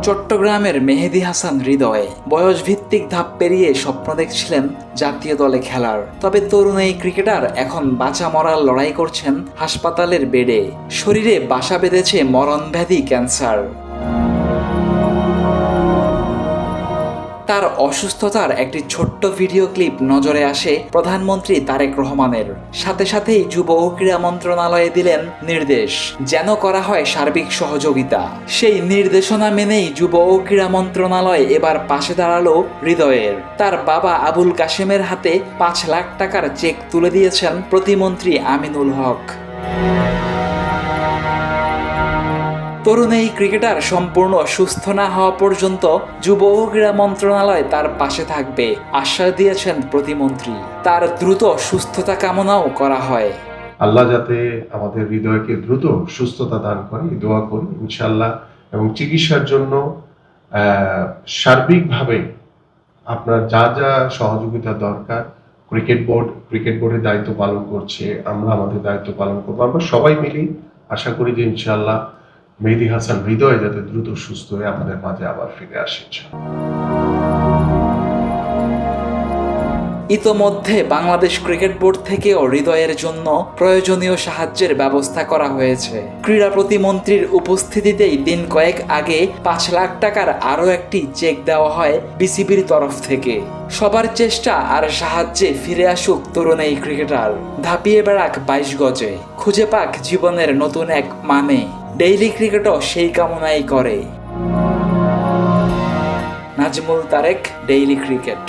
চট্টগ্রামের মেহেদী হাসান হৃদয় বয়সভিত্তিক ধাপ পেরিয়ে স্বপ্ন দেখছিলেন জাতীয় দলে খেলার। তবে তরুণ এই ক্রিকেটার এখন বাঁচা মরার লড়াই করছেন হাসপাতালের বেডে। শরীরে বাসা বেঁধেছে মরণব্যাধি ক্যান্সার। তার অসুস্থতার একটি ছোট্ট ভিডিও ক্লিপ নজরে আসে প্রধানমন্ত্রী তারেক রহমানের। সাথে সাথেই যুব ও ক্রীড়া মন্ত্রণালয়ে দিলেন নির্দেশ, যেন করা হয় সার্বিক সহযোগিতা। সেই নির্দেশনা মেনেই যুব ও ক্রীড়া মন্ত্রণালয় এবার পাশে দাঁড়ালো হৃদয়ের। তার বাবা আবুল কাশেমের হাতে 5 লাখ টাকার চেক তুলে দিয়েছেন প্রতিমন্ত্রী আমিনুল হক। তরুণ এই ক্রিকেটার সম্পূর্ণ সুস্থ না হওয়া পর্যন্ত যুব ও ক্রীড়া মন্ত্রণালয় তার পাশে থাকবে আশ্বাস দিয়েছেন প্রতিমন্ত্রী। তার দ্রুত সুস্থতা কামনাও করা হয়। আল্লাহ যাতে আমাদের হৃদয়কে দ্রুত সুস্থতা দান করে দোয়া করি ইনশাআল্লাহ। এবং চিকিৎসার জন্য সার্বিকভাবে আপনার যা যা সহযোগিতা দরকার ক্রিকেট বোর্ডের দায়িত্ব পালন করছে, আমরা আমাদের দায়িত্ব পালন করবো। আমরা সবাই মিলেই আশা করি যে ইনশাআল্লাহ মেহেদী হাসান হৃদয় যাতে দ্রুত সুস্থ হয়ে আমাদের মাঝে আবার ফিরে আসে। ইতোমধ্যে বাংলাদেশ ক্রিকেট বোর্ড থেকেও হৃদয়ের জন্য প্রয়োজনীয় সাহায্যের ব্যবস্থা করা হয়েছে। ক্রীড়া প্রতিমন্ত্রীর উপস্থিতিতেই দিন কয়েক আগে 5 লাখ টাকার আরও একটি চেক দেওয়া হয় বিসিবির তরফ থেকে। সবার চেষ্টা আর সাহায্যে ফিরে আসুক তরুণ এই ক্রিকেটার। ধাপিয়ে বেড়াক 22 গজে, খুঁজে পাক জীবনের নতুন এক মানে। ডেইলি ক্রিকেটও সেই কামনাই করে। Najmul Tarek, Daily cricket.